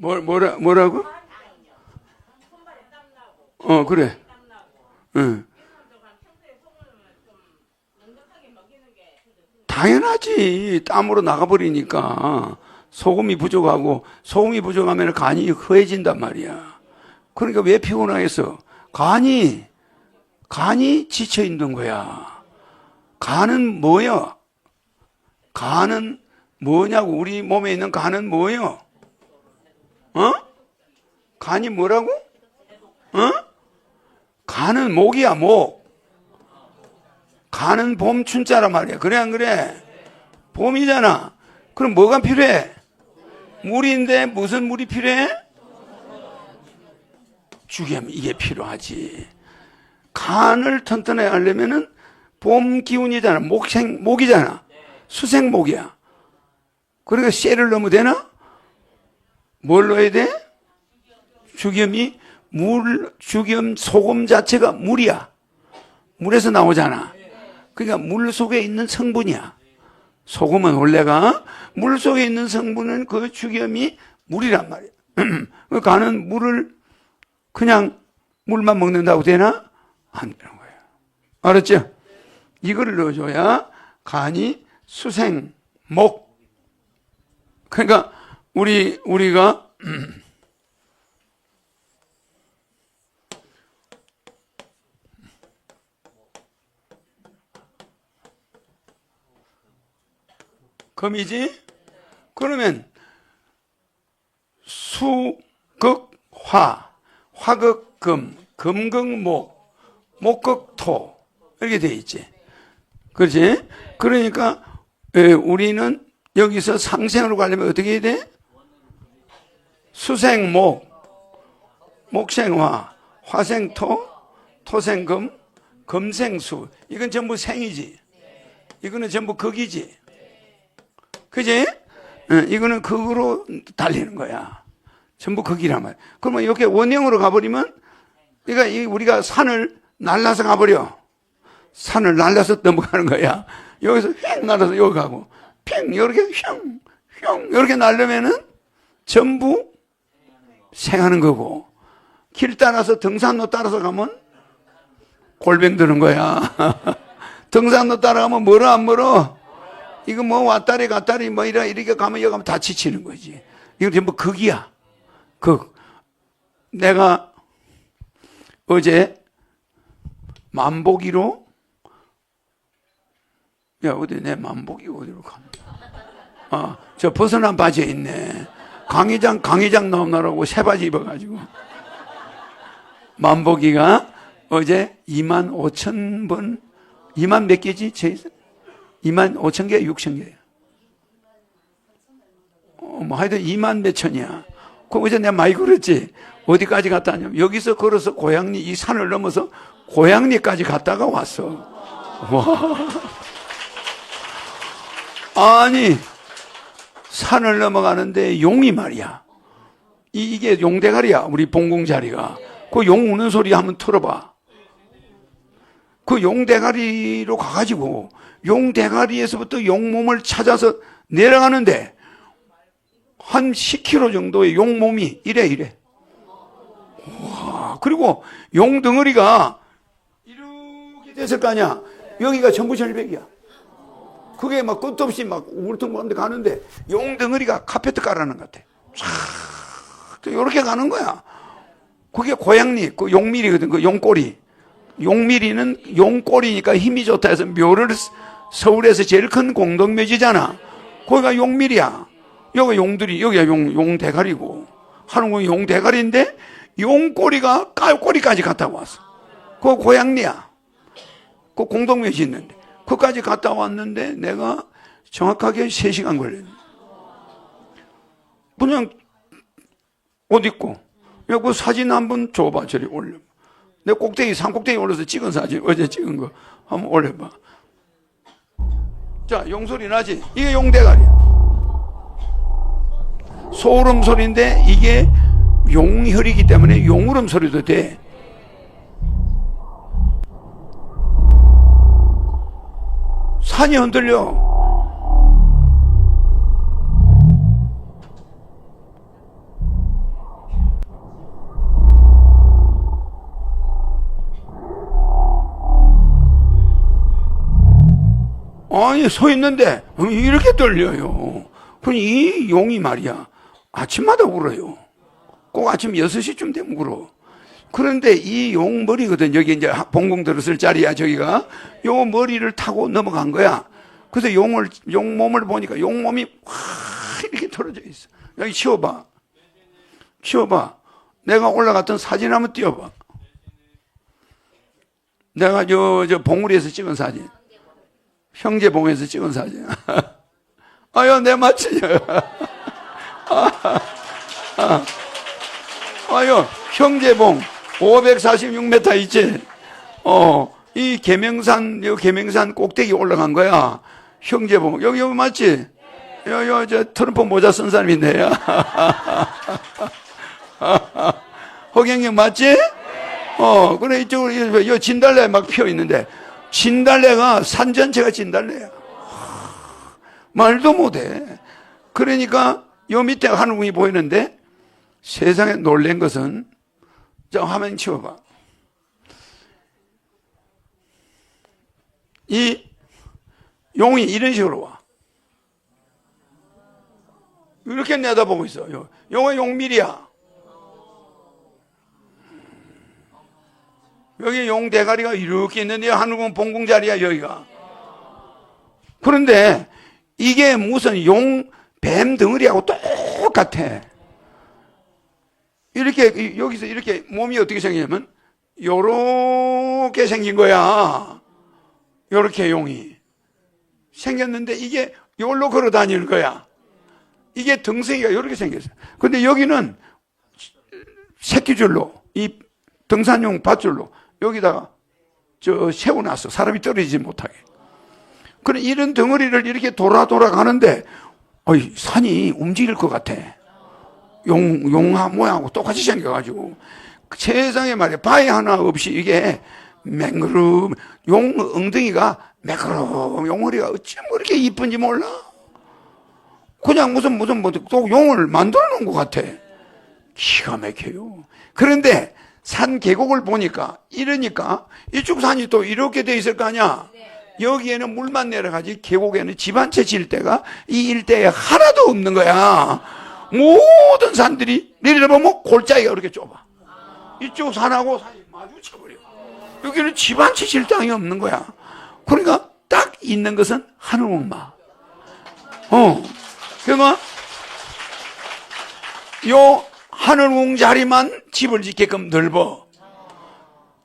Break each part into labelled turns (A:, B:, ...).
A: 뭐라고? 그래. 응. 당연하지. 땀으로 나가버리니까. 소금이 부족하고, 소금이 부족하면 간이 허해진단 말이야. 그러니까 왜 피곤하겠어? 간이 지쳐 있는 거야. 간은 뭐야? 간은 뭐냐고? 우리 몸에 있는 간은 뭐예요? 간이 뭐라고? 간은 목이야, 목. 간은 봄 춘자란 말이야. 그래, 안 그래? 봄이잖아. 그럼 뭐가 필요해? 물인데 무슨 물이 필요해? 죽이면 이게 필요하지. 간을 튼튼하게 하려면은 봄 기운이잖아. 목이잖아. 수생목이야. 그러니까 쇠를 넣으면 되나? 뭘 넣어야 돼? 죽염이 죽염 소금 자체가 물이야. 물에서 나오잖아. 그러니까 물 속에 있는 성분이야. 소금은 원래가 물 속에 있는 성분은 그 죽염이 물이란 말이야. 그 간은 물을 그냥 물만 먹는다고 되나? 안 되는 거예요. 알았죠? 이거를 넣어줘야 간이 수생, 목. 그러니까 우리가 금이지? 그러면 수극화, 화극금, 금극목, 목극토 이렇게 돼 있지. 그렇지? 그러니까 우리는 여기서 상생으로 가려면 어떻게 해야 돼? 수생목, 목생화, 화생토, 토생금, 금생수. 이건 전부 생이지. 이거는 전부 극이지. 그지? 이거는 극으로 달리는 거야. 전부 극이란 말이야. 그러면 이렇게 원형으로 가버리면, 그러니까 우리가 산을 날라서 가버려. 산을 날라서 넘어가는 거야. 여기서 휙 날아서 여기 가고, 핑, 이렇게 휘 이렇게 날려면은 전부 생하는 거고, 길 따라서 등산로 따라서 가면 골병 드는 거야. 등산로 따라가면 멀어, 안 멀어? 이거 뭐 왔다리 갔다리 뭐 이렇게 가면 여기 가면 다 지치는 거지. 이건 전부 극이야. 극. 내가 어제 만보기로 어디 내 만보기 어디로 가나? 저 벗어난 바지에 있네. 강의장 나오느라고 새 바지 입어가지고. 만보기가 어제 25,000번, 2만 몇 개지? 25,000개, 6,000개야. 뭐 하여튼 2만 몇 천이야. 그럼 어제 내가 많이 걸었지? 어디까지 갔다 왔냐면, 여기서 걸어서 고양리, 이 산을 넘어서 고양리까지 갔다가 왔어. 와. 아니, 산을 넘어가는데 용이 말이야. 이게 용대가리야, 우리 봉궁 자리가. 그 용 우는 소리 한번 틀어봐. 그 용대가리로 가가지고, 용대가리에서부터 용몸을 찾아서 내려가는데, 한 10km 정도의 용몸이 이래. 와, 그리고 용덩어리가 이렇게 됐을 거 아니야. 여기가 전부 절벽이야. 그게 막 끝도 없이 막 울퉁불퉁 가는데, 용덩어리가 카페트 깔아놓은 것 같아. 촤, 이렇게 가는 거야. 그게 고양리, 그 용밀이거든, 그 용꼬리. 용밀이는 용꼬리니까 힘이 좋다 해서 묘를 서울에서 제일 큰 공동묘지잖아. 거기가 용밀이야. 여기가 용들이, 여기가 용대가리고. 하는 건 용대가리인데, 용꼬리가 꼬리까지 갔다 왔어. 그거 고양리야. 그 공동묘지 있는데. 그까지 갔다 왔는데, 내가 정확하게 3시간 걸렸네. 그냥, 옷 입고, 야, 그 사진 한번 줘봐, 저리 올려. 내 산 꼭대기 올려서 찍은 사진, 어제 찍은 거 한번 올려봐. 자, 용소리 나지? 이게 용대가리야. 소울음 소리인데 이게 용혈이기 때문에 용울음 소리도 돼. 산이 흔들려. 아니, 서 있는데 이렇게 떨려요. 그럼 이 용이 말이야, 아침마다 울어요. 꼭 아침 6시쯤 되면 울어. 그런데 이 용 머리거든. 여기 이제 봉공 들었을 자리야, 저기가. 요 머리를 타고 넘어간 거야. 그래서 용 몸을 보니까 용 몸이 확 이렇게 털어져 있어. 여기 치워봐. 치워봐. 내가 올라갔던 사진 한번 띄워봐. 내가 저 봉우리에서 찍은 사진. 형제봉에서 찍은 사진. 아유, 내 맞지? 아유, 형제봉 546m 있지? 이 계명산 꼭대기 올라간 거야. 형제봉. 여기 맞지? 저 트럼프 모자 쓴 사람 있네. 허경영 맞지? 그래, 이쪽으로, 요 진달래 막 피어 있는데, 진달래가 산 전체가 진달래야. 말도 못해. 그러니까, 요 밑에 하늘궁이 보이는데, 세상에 놀란 것은, 자, 화면 치워봐. 이 용이 이런 식으로 와. 이렇게 내다보고 있어. 용은 용밀이야. 여기 용 대가리가 이렇게 있는데 하늘궁 봉궁 자리야, 여기가. 그런데 이게 무슨 용 뱀 덩어리하고 똑같아. 이렇게 여기서 이렇게 몸이 어떻게 생기냐면 요렇게 생긴 거야. 요렇게 용이 생겼는데 이게 요걸로 걸어 다니는 거야. 이게 등성이가 요렇게 생겼어. 근데 여기는 새끼줄로, 이 등산용 밧줄로 여기다가 세워놨어. 사람이 떨어지지 못하게. 그래, 이런 덩어리를 이렇게 돌아가는데, 산이 움직일 것 같아. 용화 모양하고 똑같이 생겨가지고. 세상에 말이야, 바위 하나 없이 이게 맹그름, 용 엉덩이가 매그름, 용머리가 어쩜 그렇게 이쁜지 몰라? 그냥 무슨 또 용을 만들어 놓은 것 같아. 기가 막혀요. 그런데 산 계곡을 보니까 이러니까 이쪽 산이 또 이렇게 돼 있을 거 아니야. 여기에는 물만 내려가지 계곡에는 집 한 채 질 데가 이 일대에 하나도 없는 거야. 모든 산들이 내려보면 골짜기가 그렇게 좁아. 이쪽 산하고 산이 마주쳐버려. 여기는 집 한 채 질 땅이 없는 거야. 그러니까 딱 있는 것은 하늘궁마. 그러니까 요 하늘궁 자리만 집을 짓게끔 넓어.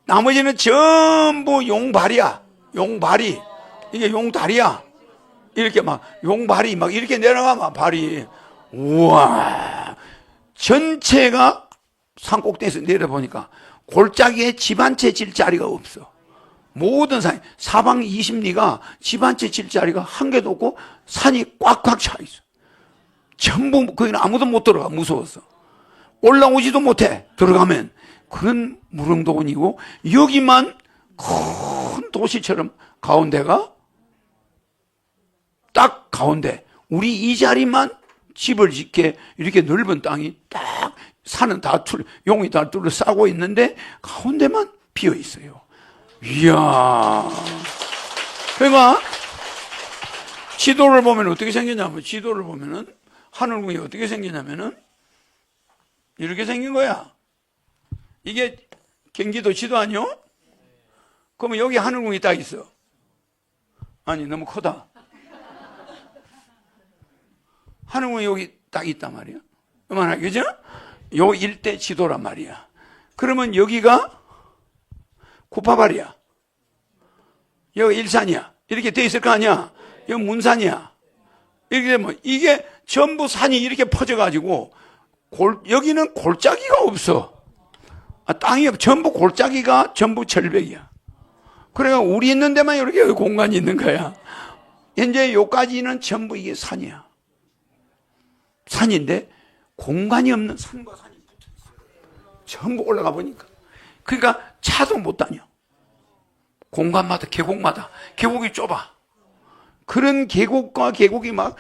A: 나머지는 전부 용발이야. 용발이. 이게 용다리야. 이렇게 막 용발이 막 이렇게 내려가 막 발이. 우와. 전체가 산 꼭대기에서 내려보니까 골짜기에 집 한 채 질 자리가 없어. 모든 산이 사방 20리가 집 한 채 질 자리가 한 개도 없고 산이 꽉꽉 차 있어. 전부 거기는 아무도 못 들어가. 무서워서 올라오지도 못해. 들어가면 그런 무릉도원이고 여기만 큰 도시처럼 가운데가 딱 가운데 우리 이 자리만 집을 짓게 이렇게 넓은 땅이 딱 산은 다 용이 다 둘러싸고 있는데 가운데만 비어 있어요. 이야. 그러니까 지도를 보면 어떻게 생겼냐면 지도를 보면은 하늘궁이 어떻게 생기냐면은 이렇게 생긴 거야. 이게 경기도 지도 아니요? 그러면 여기 하늘궁이 딱 있어. 아니 너무 크다. 하늘궁이 여기 딱 있단 말이야. 그만하게 그죠? 요 일대 지도란 말이야. 그러면 여기가 구파발이야. 여기 일산이야. 이렇게 돼 있을 거 아니야. 여기 문산이야. 이렇게 되면 이게 전부 산이 이렇게 퍼져가지고 여기는 골짜기가 없어. 땅이 전부 골짜기가 전부 절벽이야. 그러니까 우리 있는 데만 이렇게 공간이 있는 거야. 현재 요까지는 전부 이게 산이야. 산인데 공간이 없는 산과 산이 붙어 있어. 전부 올라가 보니까. 그러니까 차도 못 다녀. 공간마다 계곡이 좁아. 그런 계곡과 계곡이 막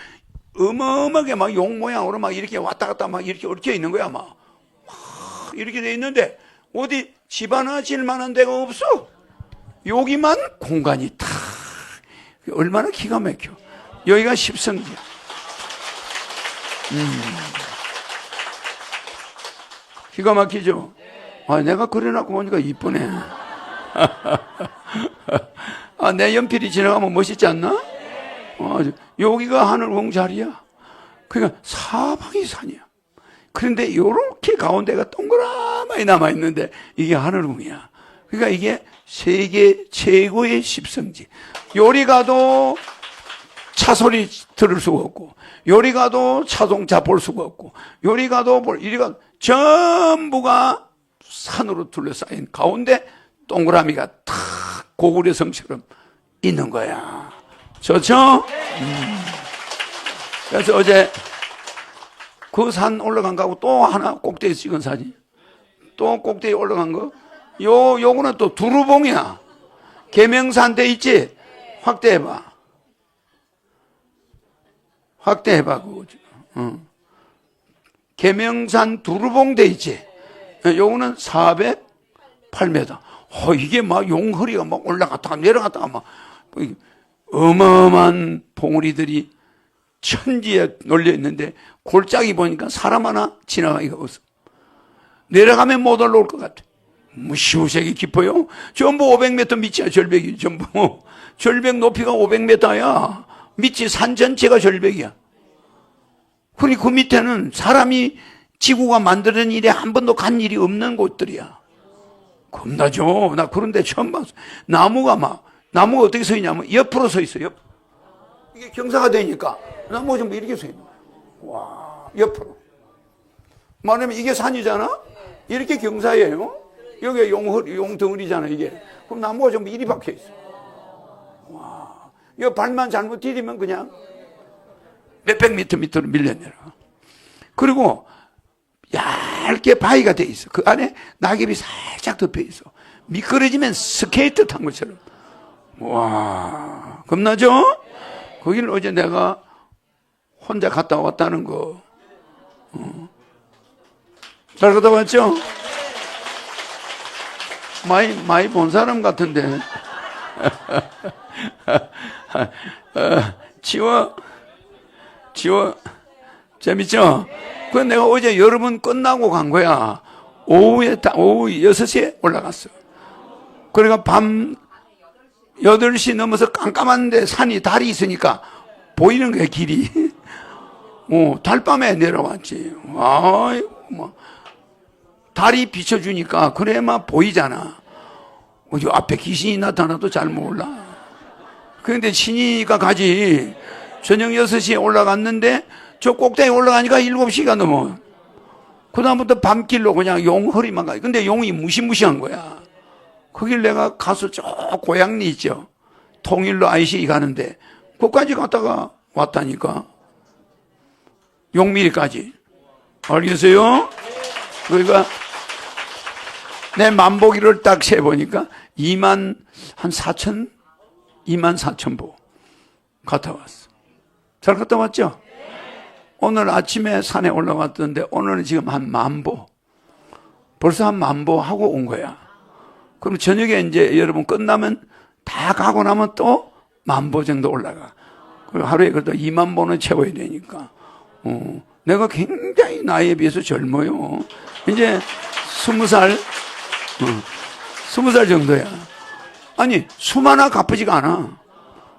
A: 어마어마하게 막 용 모양으로 막 이렇게 왔다 갔다 막 이렇게 얽혀 있는 거야. 막 이렇게 돼 있는데 어디 집 하나 질 만한 데가 없어. 여기만 공간이 탁. 얼마나 기가 막혀. 여기가 십성지야. 기가 막히죠? 아, 내가 그려놓고 보니까 이쁘네. 아, 내 연필이 지나가면 멋있지 않나? 여기가 하늘궁 자리야. 그러니까 사방이 산이야. 그런데 요렇게 가운데가 동그라미 남아있는데 이게 하늘궁이야. 그러니까 이게 세계 최고의 십성지. 요리 가도 차 소리 들을 수가 없고, 요리 가도 자동차 볼 수가 없고, 요리 가도 이리 가도 전부가 산으로 둘러싸인 가운데 동그라미가 탁 고구려 성처럼 있는 거야. 좋죠? 그래서 어제 그 산 올라간 거하고 또 하나 꼭대기 찍은 사진. 또 꼭대기 올라간 거. 요거는 또 두루봉이야. 계명산 돼 있지? 확대해봐. 확대해봐, 그거. 계명산 두루봉 돼 있지? 요거는 408m. 이게 막 용허리가 막 올라갔다가 내려갔다가 막 어마어마한 봉우리들이 천지에 널려 있는데 골짜기 보니까 사람 하나 지나가기가 없어. 내려가면 못 올라올 것 같아. 시우색이 깊어요. 전부 500m 밑이야, 절벽이. 전부. 절벽 높이가 500m야. 밑이 산 전체가 절벽이야. 그러니 그 밑에는 사람이 지구가 만드는 일에 한 번도 간 일이 없는 곳들이야. 겁나죠? 나 그런 데 처음 봤어. 나무가 어떻게 서 있냐면 옆으로 서 있어, 옆으로. 이게 경사가 되니까 나무가 좀 이렇게 서 있는 거야. 와, 옆으로. 말하면 이게 산이잖아? 이렇게 경사예요. 여기가 용덩어리잖아, 이게. 그럼 나무가 좀 이리 박혀 있어. 와, 이거 발만 잘못 디디면 그냥 몇백 미터 밑으로 밀려 내려가. 그리고 얇게 바위가 돼 있어. 그 안에 낙엽이 살짝 덮여 있어. 미끄러지면 스케이트 탄 것처럼. 와, 겁나죠? 거기를 어제 내가 혼자 갔다 왔다는 거. 잘 갔다 왔죠? 많이 본 사람 같은데. 지워. 재밌죠? 그 내가 어제 여러 번 끝나고 간 거야. 오후 6시에 올라갔어. 그러니까 밤 8시 넘어서 깜깜한데 달이 있으니까 보이는 거야, 길이. 달밤에 내려왔지. 달이 비춰주니까 그래야만 보이잖아. 앞에 귀신이 나타나도 잘 몰라. 그런데 신이가 가지. 저녁 6시에 올라갔는데 저 꼭대기 올라가니까 7시가 넘어. 그다음부터 밤길로 그냥 용 허리만 가. 근데 용이 무시무시한 거야. 거길 내가 가서 저 고양리 있죠. 통일로 IC 가는데 거기까지 갔다가 왔다니까. 용미리까지. 알겠어요? 그러니까 내 만보기를 딱 세보니까 24,000보 갔다 왔어. 잘 갔다 왔죠? 오늘 아침에 산에 올라갔던데 오늘은 지금 한 10,000보. 벌써 한 10,000보 하고 온 거야. 그럼 저녁에 이제 여러분 끝나면 다 가고 나면 또 10,000보 정도 올라가. 그리고 하루에 그래도 20,000보는 채워야 되니까. 내가 굉장히 나이에 비해서 젊어요. 이제 20살, 20살 정도야. 아니, 숨 하나 가쁘지가 않아.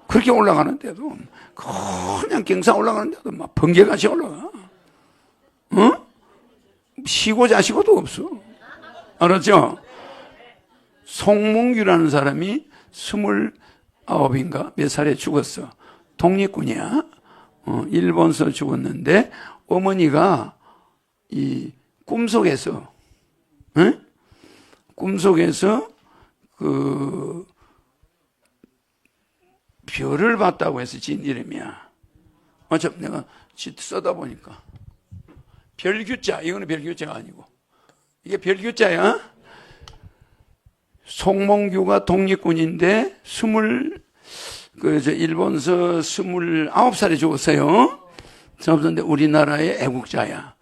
A: 그렇게 올라가는데도, 그냥 경사 올라가는데도 막 번개같이 올라가. 쉬고 자시고도 없어. 알았죠? 송몽규라는 사람이 29인가 몇 살에 죽었어. 독립군이야. 일본서 죽었는데 어머니가 이 꿈속에서 그 별을 봤다고 해서 지은 이름이야. 맞아, 내가 써다 보니까 별규자. 이거는 별규자가 아니고 이게 별규자야. 송몽규가 독립군인데 일본서 29살에 죽었어요. 그런데 우리나라의 애국자야.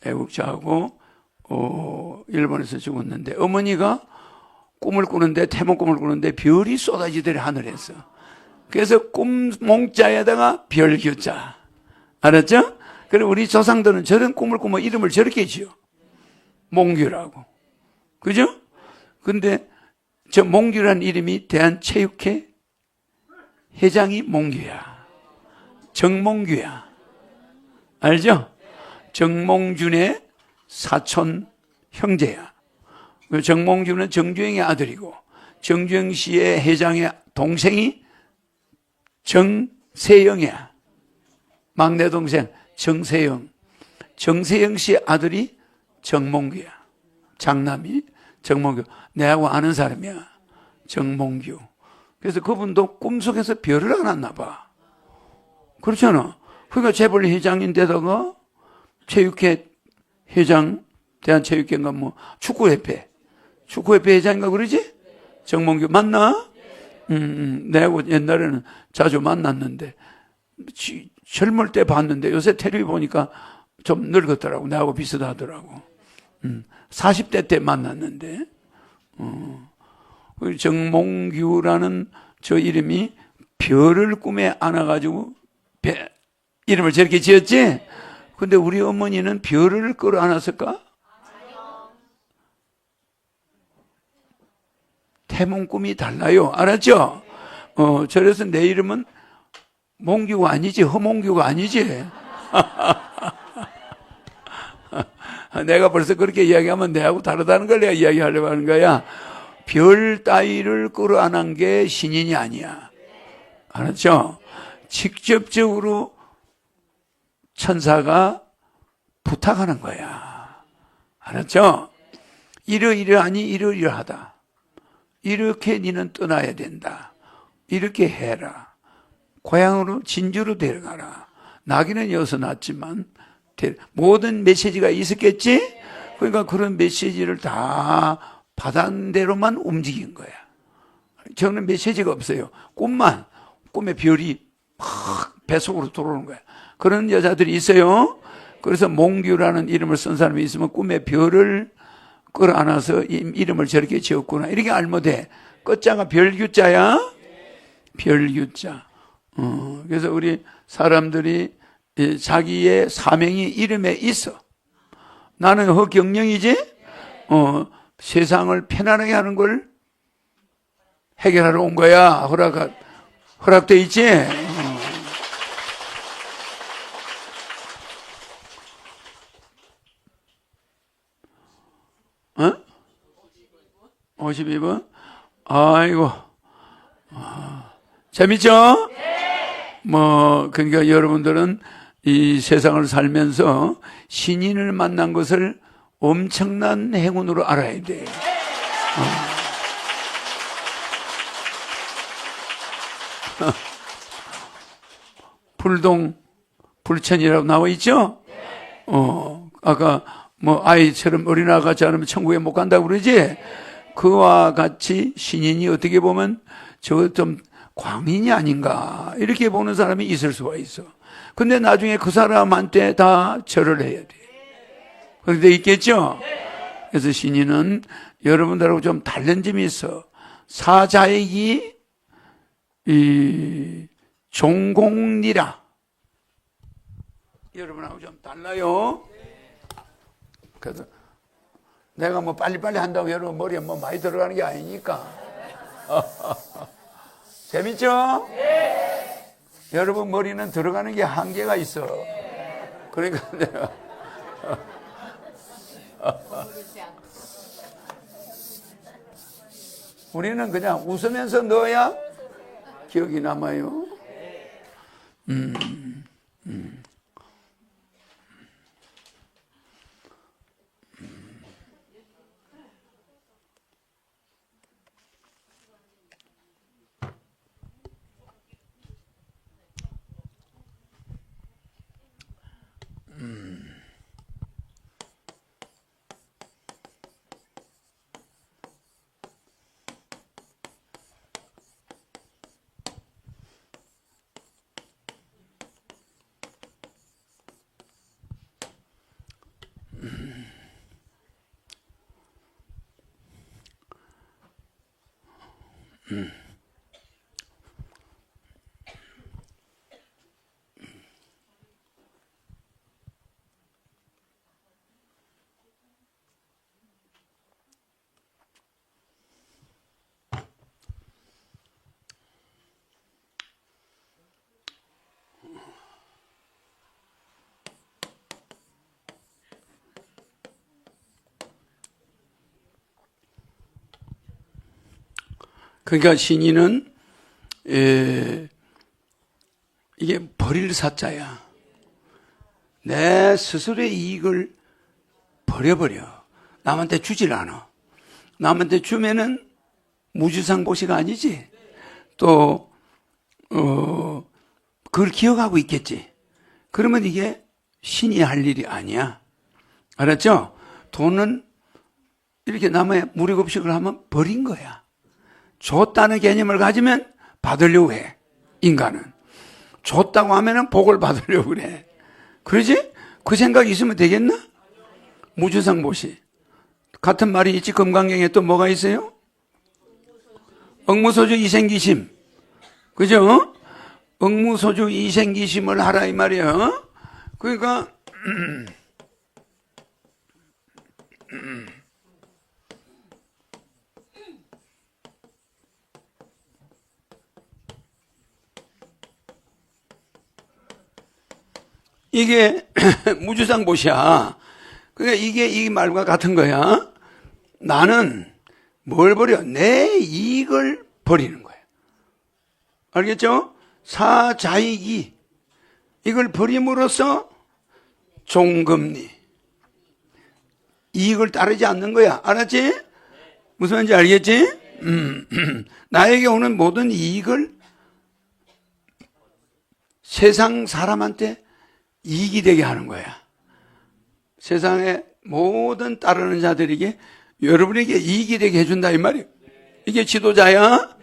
A: 애국자하고 일본에서 죽었는데 어머니가 꿈을 꾸는데 태몽 꿈을 꾸는데 별이 쏟아지더래 하늘에서. 그래서 꿈몽자에다가 별규자. 알았죠? 그리고 우리 조상들은 저런 꿈을 꾸면 이름을 저렇게 지어. 몽규라고. 그죠? 근데 저 몽규라는 이름이 대한체육회 회장이 몽규야. 정몽규야. 알죠? 정몽준의 사촌 형제야. 정몽준은 정주행의 아들이고 정주행 씨의 회장의 동생이 정세영이야. 막내 동생 정세영. 정세영 씨의 아들이 정몽규야. 장남이 정몽규. 내하고 아는 사람이야. 정몽규. 그래서 그분도 꿈속에서 별을 안 왔나 봐. 그렇잖아. 그러니까 재벌 회장인데다가 체육회 회장, 대한체육회인가 뭐 축구협회 회장인가 그러지? 정몽규 맞나? 내하고 옛날에는 자주 만났는데 젊을 때 봤는데 요새 텔레비 보니까 좀 늙었더라고. 내하고 비슷하더라고. 40대 때 만났는데 정몽규라는 저 이름이 별을 꿈에 안아가지고 이름을 저렇게 지었지? 근데 우리 어머니는 별을 끌어안았을까? 태몽 꿈이 달라요. 알았죠? 저래서 내 이름은 몽규가 아니지, 허몽규가 아니지. 내가 벌써 그렇게 이야기하면 내하고 다르다는 걸 내가 이야기하려고 하는 거야. 별 따위를 끌어안은 게 신인이 아니야. 알았죠? 직접적으로 천사가 부탁하는 거야. 알았죠? 이러이러하니 이러이러하다. 이렇게 니는 떠나야 된다. 이렇게 해라. 고향으로 진주로 데려가라. 나기는 여기서 났지만 모든 메시지가 있었겠지? 그러니까 그런 메시지를 다 받은 대로만 움직인 거야. 저는 메시지가 없어요. 꿈에 별이 막 뱃속으로 들어오는 거야. 그런 여자들이 있어요. 그래서 몽규라는 이름을 쓴 사람이 있으면 꿈에 별을 끌어안아서 이름을 저렇게 지었구나. 이렇게 알면 돼. 끝자가 별규자야. 별규자. 그래서 우리 사람들이 자기의 사명이 이름에 있어. 나는 허경영이지? 세상을 편안하게 하는 걸 해결하러 온 거야. 허락돼 있지? 52번? 아이고. 재밌죠? 그러니까 여러분들은 이 세상을 살면서 신인을 만난 것을 엄청난 행운으로 알아야 돼. 불동, 불천이라고 나와 있죠? 아까 아이처럼 어린아이같이 않으면 천국에 못 간다고 그러지? 그와 같이 신인이 어떻게 보면 저 좀 광인이 아닌가 이렇게 보는 사람이 있을 수가 있어. 근데 나중에 그 사람한테 다 절을 해야 돼. 그런데 있겠죠? 그래서 신인은 여러분들하고 좀 다른 점이 있어. 사자액이 종공리라. 여러분하고 좀 달라요. 그래서 내가 빨리빨리 한다고 여러분 머리에 많이 들어가는 게 아니니까. 재밌죠? 네. 여러분 머리는 들어가는 게 한계가 있어. 그러니까 내가 우리는 그냥 웃으면서 넣어야 기억이 남아요. 그러니까 신인은 이게 버릴 사자야. 내 스스로의 이익을 버려버려. 남한테 주질 않아. 남한테 주면은 무주상보시가 아니지. 또 그걸 기억하고 있겠지. 그러면 이게 신이 할 일이 아니야. 알았죠? 돈은 이렇게 남의 무료급식을 하면 버린 거야. 줬다는 개념을 가지면 받으려고 해. 인간은. 줬다고 하면은 복을 받으려고 그래. 그러지? 그 생각이 있으면 되겠나? 무주상보시. 같은 말이 있지. 금강경에 또 뭐가 있어요? 억무소주 이생기심. 그죠? 억무소주 이생기심을 하라 이 말이야. 그러니까 이게 무주상보시야. 그러니까 이게 이 말과 같은 거야. 나는 뭘 버려? 내 이익을 버리는 거야. 알겠죠? 사자익이 이걸 버림으로써 종금리 이익을 따르지 않는 거야. 알았지? 무슨 말인지 알겠지? 나에게 오는 모든 이익을 세상 사람한테 이익이 되게 하는 거야. 세상의 모든 따르는 자들에게 여러분에게 이익이 되게 해준다 이 말이에요. 이게 지도자야.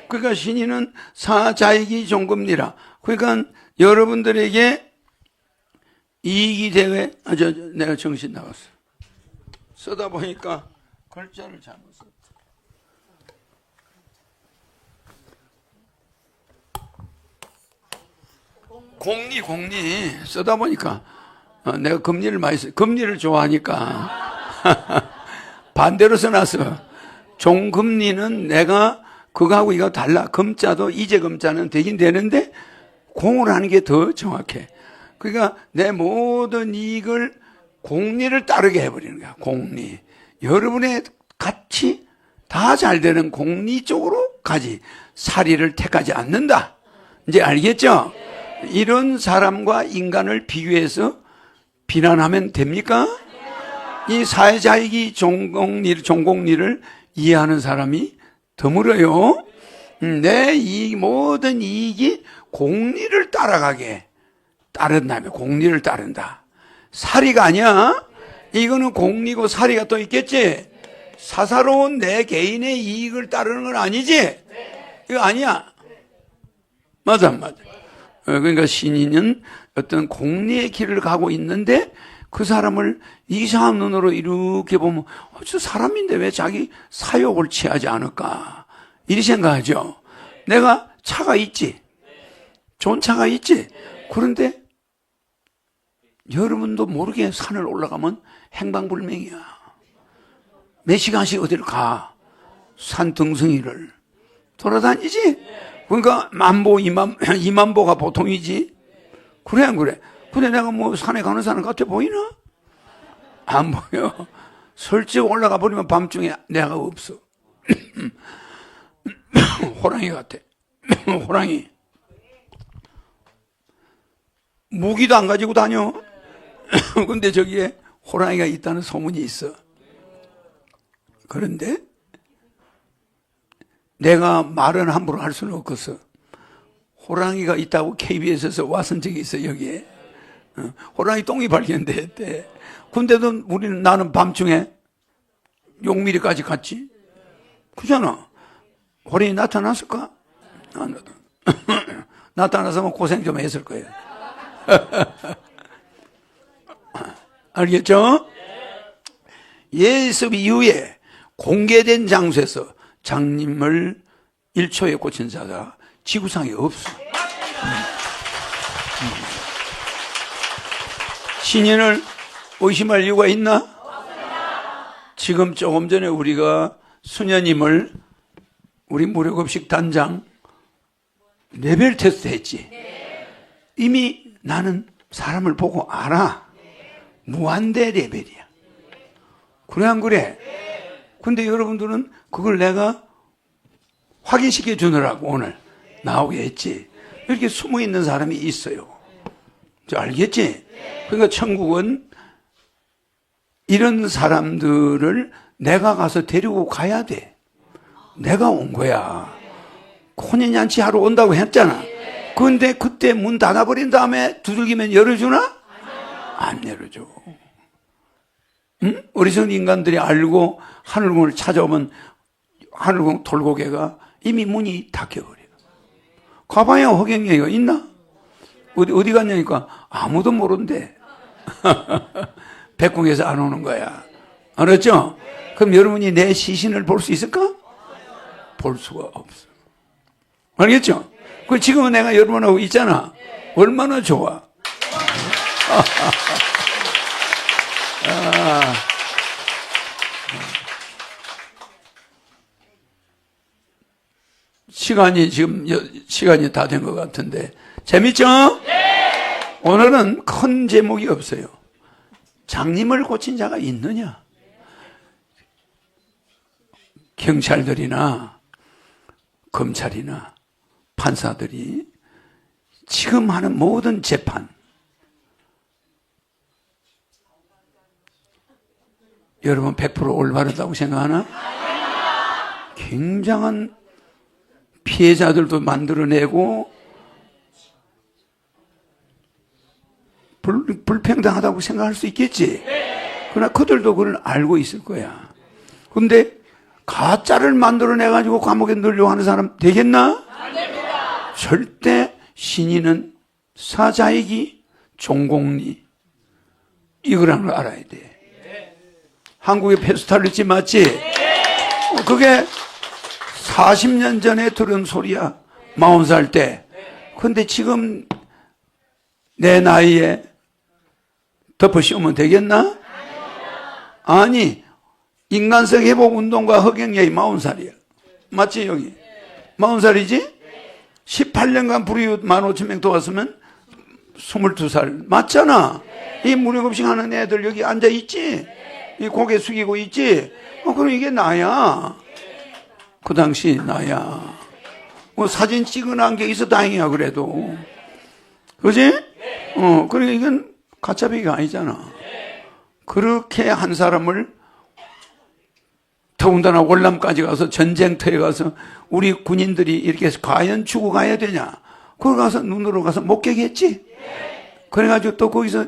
A: 그러니까 신인은 사자익이 종금리라. 그러니까 여러분들에게 이익이 되게 내가 정신 나갔어. 쓰다 보니까 글자를 잘못 썼다. 공리 쓰다 보니까 내가 금리를 많이 써. 금리를 좋아하니까 반대로 써놨어. 종금리는 내가 그거하고 이거 달라. 금자도 이제 금자는 되긴 되는데 공을 하는 게 더 정확해. 그러니까 내 모든 이익을 공리를 따르게 해버리는 거야. 공리. 여러분의 같이 다 잘 되는 공리 쪽으로 가지. 사리를 택하지 않는다. 이제 알겠죠? 이런 사람과 인간을 비교해서 비난하면 됩니까? 이 사회자익이 종공리를 이해하는 사람이 드물어요. 내 이 모든 이익이 공리를 따라가게 따른다면 공리를 따른다. 사리가 아니야. 이거는 공리고 사리가 또 있겠지. 사사로운 내 개인의 이익을 따르는 건 아니지. 이거 아니야. 맞아. 그러니까 신인은 어떤 공리의 길을 가고 있는데 그 사람을 이상한 눈으로 이렇게 보면 저 사람인데 왜 자기 사욕을 취하지 않을까 이리 생각하죠. 내가 차가 있지. 좋은 차가 있지. 그런데 여러분도 모르게 산을 올라가면 행방불명이야. 몇 시간씩 어디를 가. 산 등성이를 돌아다니지. 그러니까 만보, 2만보가 보통이지. 그래 안 그래? 근데 내가 뭐 산에 가는 사람 같아 보이나? 안 보여. 설정 올라가 버리면 밤중에 내가 없어. 호랑이 같아. 호랑이. 무기도 안 가지고 다녀. 근데 저기에 호랑이가 있다는 소문이 있어. 그런데 내가 말은 함부로 할 수는 없겠어. 호랑이가 있다고 KBS에서 왔은 적이 있어, 여기에. 호랑이 똥이 발견됐대. 근데도 나는 밤중에 용미리까지 갔지. 그잖아. 호랑이 나타났을까? 안 나타나서면 고생 좀 했을 거예요. 알겠죠? 예습 이후에 공개된 장소에서 장님을 1초에 고친 자가 지구상에 없어. 신인을 의심할 이유가 있나? 지금 조금 전에 우리가 수녀님을 우리 무료급식 단장 레벨 테스트 했지. 이미 나는 사람을 보고 알아. 무한대 레벨이야. 그래 안 그래? 근데 여러분들은 그걸 내가 확인시켜 주느라고 오늘 나오게 했지. 이렇게 숨어 있는 사람이 있어요. 알겠지? 그러니까 천국은 이런 사람들을 내가 가서 데리고 가야 돼. 내가 온 거야. 혼인잔치 하러 온다고 했잖아. 그런데 그때 문 닫아버린 다음에 두들기면 열어주나? 안 열어줘. 응? 어리석은 인간들이 알고 하늘궁을 찾아오면 하늘궁 돌고개가 이미 문이 닫혀버려. 가봐야 허경영이가 있나? 어디 갔냐니까 아무도 모른대. 백궁에서 안 오는 거야. 알았죠? 그럼 여러분이 내 시신을 볼 수 있을까? 볼 수가 없어. 알겠죠? 그 지금은 내가 여러분하고 있잖아. 얼마나 좋아. 시간이 다 된 것 같은데 재밌죠? 네. 오늘은 큰 제목이 없어요. 장님을 고친 자가 있느냐? 경찰들이나 검찰이나 판사들이 지금 하는 모든 재판, 여러분 100% 올바르다고 생각하나? 굉장한 피해자들도 만들어내고 불평등하다고 생각할 수 있겠지. 그러나 그들도 그걸 알고 있을 거야. 그런데 가짜를 만들어내가지고 감옥에 넣으려고 하는 사람 되겠나? 안 됩니다. 절대 신인은 사자이기, 종공리 이거라는 걸 알아야 돼. 한국의 페스탈리치 맞지? 그게 40년 전에 들은 소리야. 40살 때. 근데 지금 내 나이에 덮어 씌우면 되겠나? 아니, 인간성 회복 운동가 허경영이 40살이야. 맞지, 여기? 40살이지? 18년간 불이웃 15,000명 도왔으면 22살. 맞잖아? 이 무료급식 하는 애들 여기 앉아있지? 이 고개 숙이고 있지? 그럼 이게 나야. 그 당시 나야. 뭐 사진 찍어놓은 게 있어 다행이야, 그래도. 그지? 그러니까 이건 가짜배기가 아니잖아. 그렇게 한 사람을 더군다나 월남까지 가서 전쟁터에 가서 우리 군인들이 이렇게 해서 과연 죽어가야 되냐? 거기 가서 눈으로 가서 목격했지? 그래가지고 또 거기서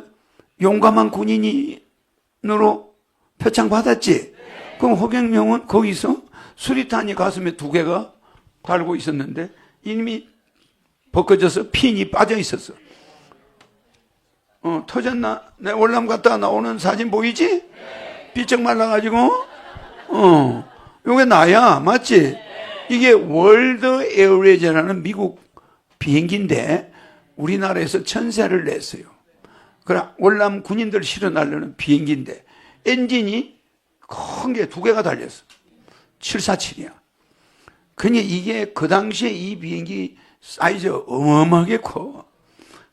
A: 용감한 군인으로 표창 받았지? 그럼 허경영은 거기서 수리탄이 가슴에 2개가 달고 있었는데 이미 벗겨져서 핀이 빠져 있었어. 터졌나? 내 월남 갔다가 나오는 사진 보이지? 삐쩍 말라가지고 요게 나야. 맞지? 이게 월드 에어웨이즈라는 미국 비행기인데 우리나라에서 전세를 냈어요. 그래 월남 군인들 실어 날리는 비행기인데 엔진이 큰 게 2개가 달렸어. 747이야. 그니 이게 그 당시에 이 비행기 사이즈 어마어마하게 커.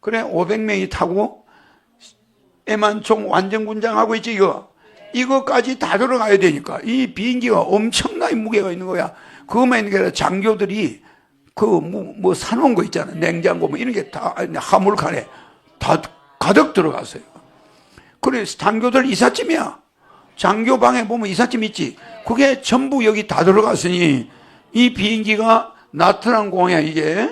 A: 그래 500명이 타고 애만총 완전군장하고 있지 이거. 이거까지 다 들어가야 되니까 이 비행기가 엄청나게 무게가 있는 거야. 그것만 있는 게 아니라 장교들이 뭐 사놓은 거 있잖아. 냉장고 뭐 이런 게 다 화물칸에 다 가득 들어갔어요. 그래 장교들 이삿짐이야. 장교방에 보면 이삿짐 있지. 그게 전부 여기 다 들어갔으니 이 비행기가 나트랑 공항에 이게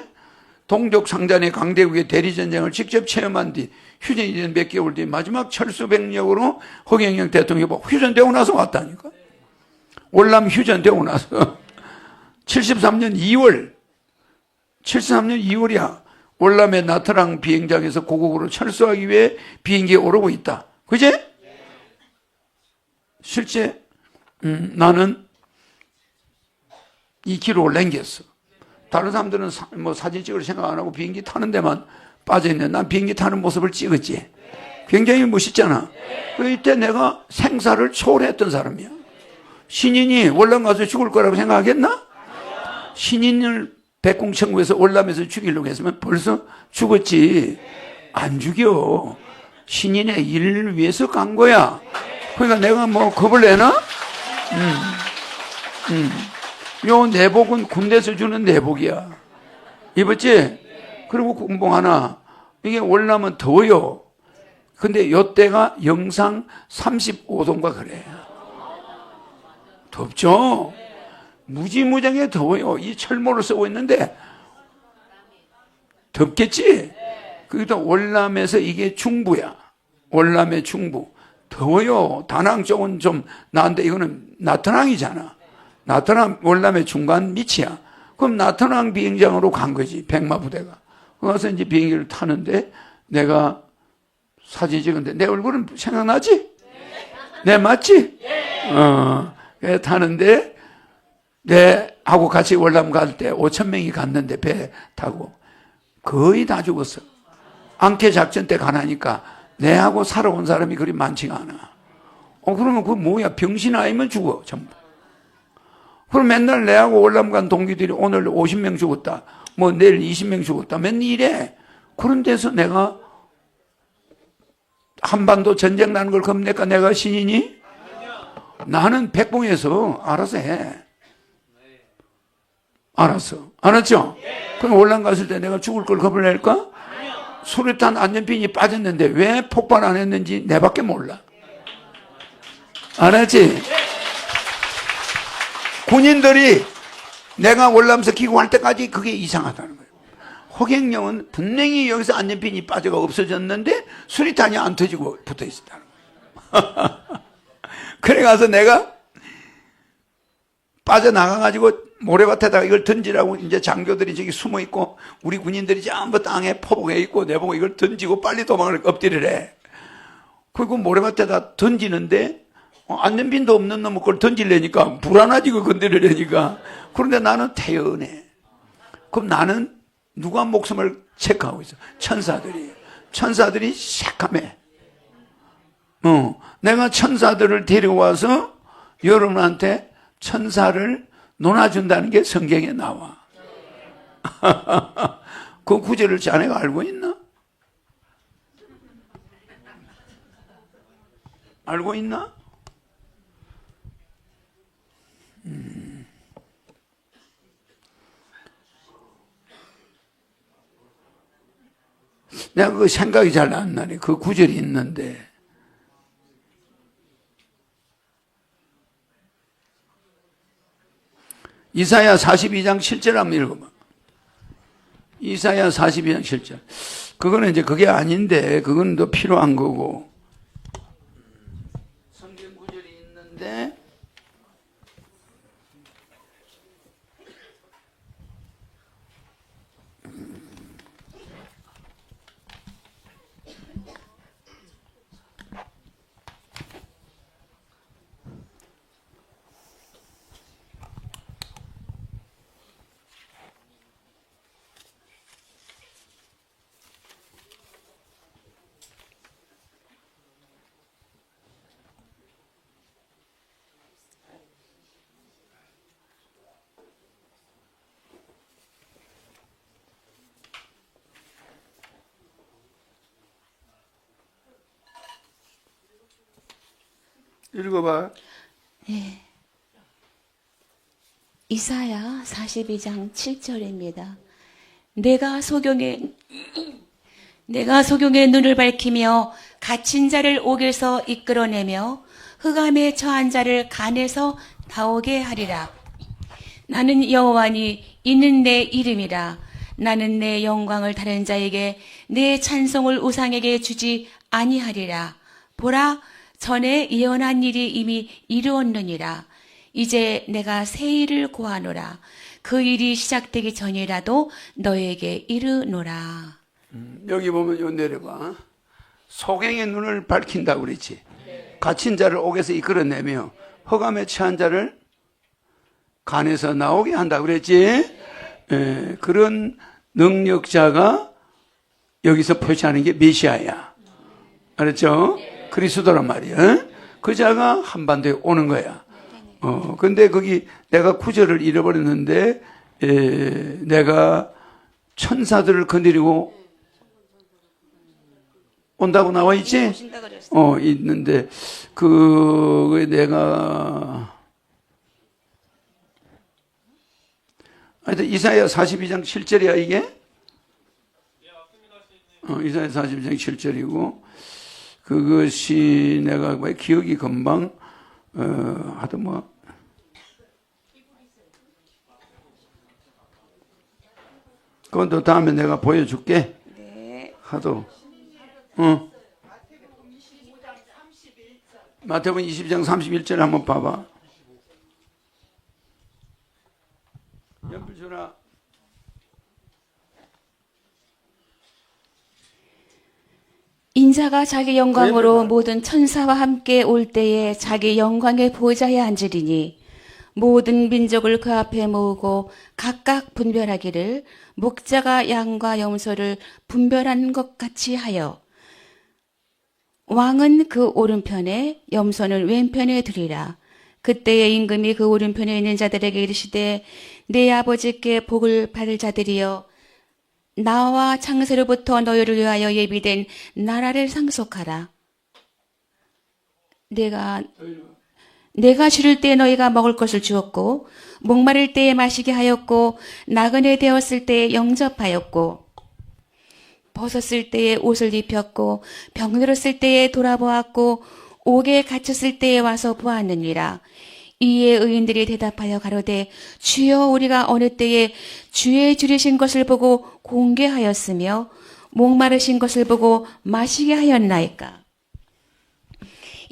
A: 동족 상잔의 강대국의 대리전쟁을 직접 체험한 뒤 휴전이 된 몇 개월 뒤 마지막 철수백력으로 허경영 대통령이 휴전되고 나서 왔다니까. 월남 휴전되고 나서 73년 2월이야. 월남의 나트랑 비행장에서 고국으로 철수하기 위해 비행기에 오르고 있다. 그제? 실제 나는 이 기록을 남겼어. 다른 사람들은 뭐 사진 찍을 생각 안 하고 비행기 타는 데만 빠져있는데 난 비행기 타는 모습을 찍었지. 굉장히 멋있잖아. 이때 내가 생사를 초월했던 사람이야. 신인이 월남 가서 죽을 거라고 생각하겠나? 신인을 백궁천국에서 월남에서 죽이려고 했으면 벌써 죽었지. 안 죽여. 신인의 일을 위해서 간 거야. 그러니까 내가 뭐 겁을 내나? 요 내복은 군대에서 주는 내복이야. 입었지? 그리고 군복 하나. 이게 월남은 더워요. 근데 요때가 영상 35도인가 그래. 덥죠? 무지무지하게 더워요. 이 철모를 쓰고 있는데 덥겠지? 그기도 월남에서 이게 중부야. 월남의 중부. 더워요. 다낭 쪽은 좀 나은데 이거는 나트랑이잖아. 나트랑 월남의 중간 밑이야. 그럼 나트랑 비행장으로 간 거지. 백마부대가. 가서 이제 비행기를 타는데 내가 사진 찍었는데 내 얼굴은 생각나지? 내 맞지? 타는데 내하고 같이 월남 갈 때 5천 명이 갔는데 배 타고 거의 다 죽었어. 앙케 작전 때 가나니까 내하고 살아온 사람이 그리 많지가 않아. 그러면 그거 뭐야? 병신 아니면 죽어, 전부. 그럼 맨날 내하고 월남 간 동기들이 오늘 50명 죽었다. 뭐 내일 20명 죽었다. 맨날 이래. 그런 데서 내가 한반도 전쟁 나는 걸 겁니까? 내가 신이니? 나는 백봉에서 알아서 해. 알았어. 알았죠? 그럼 월남 갔을 때 내가 죽을 걸 겁을 낼까? 수류탄 안전핀이 빠졌는데 왜 폭발 안 했는지 내밖에 몰라. 알았지? 군인들이 내가 월남서 기구할 때까지 그게 이상하다는 거예요. 호갱령은 분명히 여기서 안전핀이 빠져가 없어졌는데 수리탄이 안 터지고 붙어 있었다는 거예요. 그래 가서 내가 빠져나가가지고 모래밭에다가 이걸 던지라고 이제 장교들이 저기 숨어 있고 우리 군인들이 전부 땅에 포복해 있고 내보고 이걸 던지고 빨리 도망을 엎드리래. 그리고 모래밭에다 던지는데 안전핀도 없는 놈을 그걸 던지려니까 불안하지 그 건드리려니까. 그런데 나는 태연해. 그럼 나는 누가 목숨을 체크하고 있어? 천사들이 새카매. 내가 천사들을 데려와서 여러분한테 천사를 논아준다는 게 성경에 나와. 그 구절을 자네가 알고 있나? 알고 있나? 내가 그 생각이 잘 안 나네. 그 구절이 있는데. 이사야 42장 7절 한번 읽어봐. 이사야 42장 7절. 그거는 이제 그게 아닌데, 그건 더 필요한 거고. 성경 구절이 있는데, 읽어봐.
B: 네. 이사야 42장 7절입니다. 내가 소경의 눈을 밝히며 갇힌 자를 옥에서 이끌어내며 흑암에 처한 자를 간에서 나오게 하리라. 나는 여호와니 이는 내 이름이라. 나는 내 영광을 다른 자에게 내 찬송을 우상에게 주지 아니하리라. 보라, 전에 예언한 일이 이미 이루었느니라. 이제 내가 새 일을 고하노라. 그 일이 시작되기 전이라도 너에게 이르노라.
A: 여기 보면 요 내려봐. 소경의 눈을 밝힌다고 그랬지. 갇힌 자를 옥에서 이끌어내며 흑암에 처한 자를 간에서 나오게 한다고 그랬지. 그런 능력자가 여기서 표시하는 게 메시아야. 알았죠? 그리스도란 말이야. 그 자가 한반도에 오는 거야. 근데 거기 내가 구절을 잃어버렸는데, 내가 천사들을 거느리고 온다고 나와 있지? 있는데, 내가, 하여튼 이사야 42장 7절이야 이게? 이사야 42장 7절이고 그것이 내가 왜 기억이 금방 하여튼 뭐 그건 또 다음에 내가 보여줄게.
B: 네.
A: 하도 마태복음 22장 31절 한번 봐봐. 연필 주라.
B: 인자가 자기 영광으로 모든 천사와 함께 올 때에 자기 영광의 보좌에 앉으리니 모든 민족을 그 앞에 모으고 각각 분별하기를 목자가 양과 염소를 분별하는 것 같이 하여 왕은 그 오른편에 염소는 왼편에 두리라. 그때에 임금이 그 오른편에 있는 자들에게 이르시되 내 아버지께 복을 받을 자들이여 나와 창세로부터 너희를 위하여 예비된 나라를 상속하라. 내가 주를 때 너희가 먹을 것을 주었고 목마를 때에 마시게 하였고 나그네 되었을 때에 영접하였고 벗었을 때에 옷을 입혔고 병들었을 때에 돌아보았고 옥에 갇혔을 때에 와서 보았느니라. 이에 의인들이 대답하여 가로되 주여 우리가 어느 때에 주의 줄이신 것을 보고 공개하였으며 목마르신 것을 보고 마시게 하였나이까.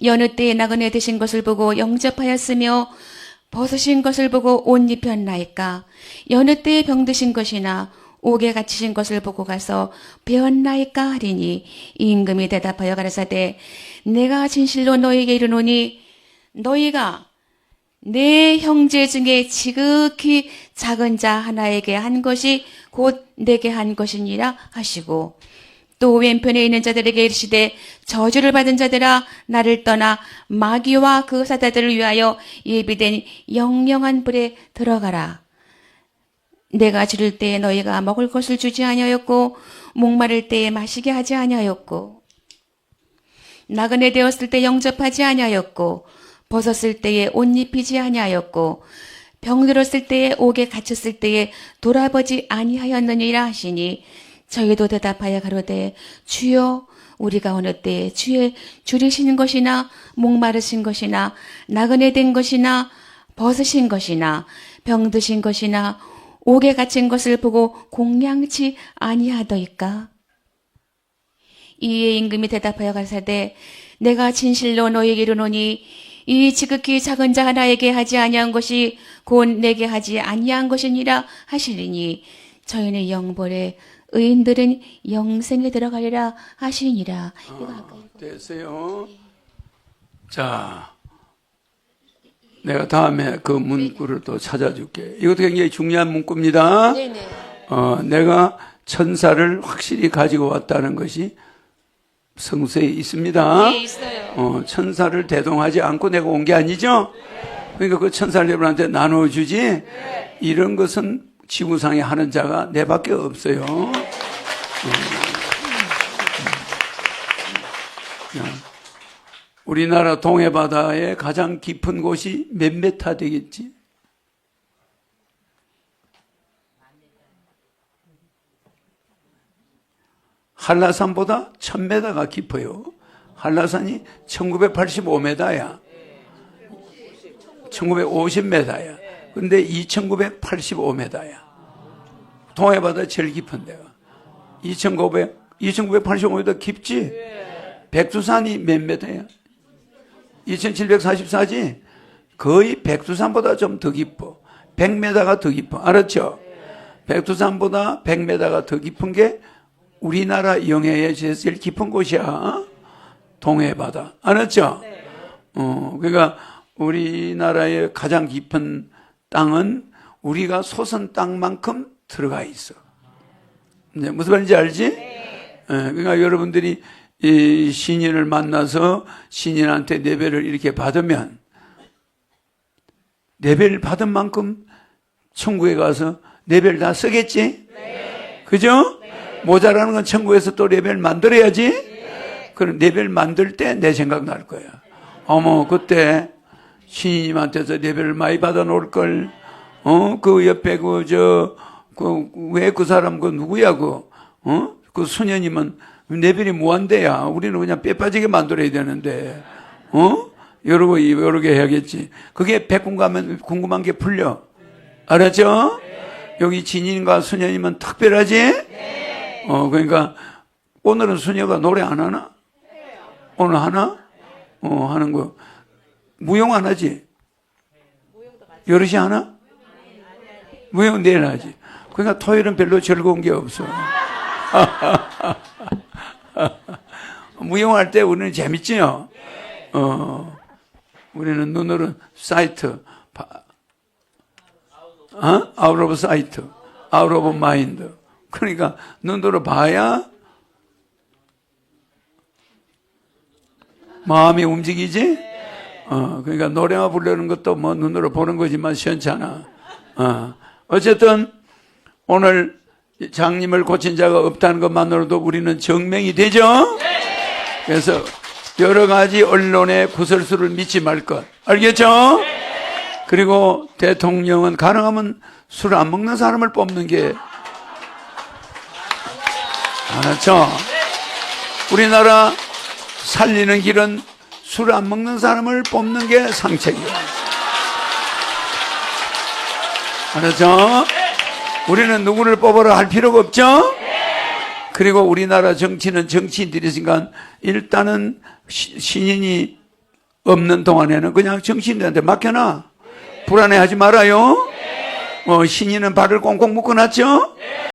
B: 여느 때에 나그네 되신 것을 보고 영접하였으며 벗으신 것을 보고 옷 입혔나이까. 여느 때에 병드신 것이나 옥에 갇히신 것을 보고 가서 배웠나이까 하리니 임금이 대답하여 가라사대 내가 진실로 너희에게 이르노니 너희가 내 형제 중에 지극히 작은 자 하나에게 한 것이 곧 내게 한 것이니라 하시고 또 왼편에 있는 자들에게 이르시되 저주를 받은 자들아 나를 떠나 마귀와 그 사자들을 위하여 예비된 영영한 불에 들어가라. 내가 주를 때에 너희가 먹을 것을 주지 아니하였고 목마를 때에 마시게 하지 아니하였고 나그네 되었을 때 영접하지 아니하였고 벗었을 때에 옷 입히지 아니하였고 병들었을 때에 옥에 갇혔을 때에 돌아보지 아니하였느니라 하시니 저희도 대답하여 가로되 주여 우리가 어느 때에 주의 줄이신 것이나 목마르신 것이나 나그네 된 것이나 벗으신 것이나 병드신 것이나 옥에 갇힌 것을 보고 공양치 아니하더이까. 이에 임금이 대답하여 가사대 내가 진실로 너희에게 이르노니 이 지극히 작은 자 하나에게 하지 아니한 것이 곧 내게 하지 아니한 것이니라 하시리니 저희는 영벌에 의인들은 영생에 들어가리라 하시니라.
A: 됐어요. 자, 내가 다음에 그 문구를 또 찾아줄게. 이것도 굉장히 중요한 문구입니다.
B: 네네.
A: 내가 천사를 확실히 가지고 왔다는 것이 성서에 있습니다.
B: 네, 있어요.
A: 천사를 대동하지 않고 내가 온 게 아니죠? 그러니까 그 천사를 여러분한테 나눠주지, 이런 것은 지구상에 하는 자가 내밖에 없어요. 우리나라 동해바다의 가장 깊은 곳이 몇 메타 되겠지? 한라산보다 1000m가 깊어요. 한라산이 1985m야. 1950m야. 근데 2985m야. 동해바다 제일 깊은 데가. 2985m 깊지? 백두산이 몇 메타야? 2744지? 거의 백두산보다 좀 더 깊어. 100m가 더 깊어. 알았죠? 백두산보다 100m가 더 깊은 게 우리나라 영해에 제일 깊은 곳이야. 동해바다. 알았죠? 그러니까 우리나라의 가장 깊은 땅은 우리가 소선 땅만큼 들어가 있어. 이제 무슨 말인지 알지? 그러니까 여러분들이 이 신인을 만나서 신인한테 레벨을 이렇게 받으면 레벨 받은 만큼 천국에 가서 레벨 다 쓰겠지? 그죠? 모자라는 건 천국에서 또 레벨 만들어야지? 그럼 레벨 만들 때 내 생각 날 거야. 어머, 그때 신인님한테서 레벨을 많이 받아 놓을 걸. 그 옆에 왜 그 사람 누구야 그 수녀님은 레벨이 무한대야. 우리는 그냥 뼈 빠지게 만들어야 되는데, 여러 개 해야겠지. 그게 백군 가면 궁금한 게 풀려. 알았죠? 여기 진인과 수녀님은 특별하지? 그러니까 오늘은 수녀가 노래 안 하나? 오늘 하나? 하는 거. 무용 안 하지? 여럿이 하나? 무용 내일 하지. 그러니까 토요일은 별로 즐거운 게 없어. 무용할 때 우리는 재밌지요? 우리는 눈으로 사이트, out of sight, out of mind. 그러니까 눈으로 봐야 마음이 움직이지? 그러니까 노래만 부르는 것도 뭐 눈으로 보는 거지만 시원찮아. 어쨌든 오늘 장님을 고친 자가 없다는 것만으로도 우리는 증명이 되죠? 그래서 여러 가지 언론의 구설수를 믿지 말 것. 알겠죠? 그리고 대통령은 가능하면 술 안 먹는 사람을 뽑는 게, 알았죠? 우리나라 살리는 길은 술 안 먹는 사람을 뽑는 게 상책이에요. 알았죠? 우리는 누구를 뽑으라 할 필요가 없죠? 그리고 우리나라 정치는 정치인들이 있으니까 일단은 신인이 없는 동안에는 그냥 정치인들한테 맡겨놔. 불안해하지 말아요. 신인은 발을 꽁꽁 묶어놨죠?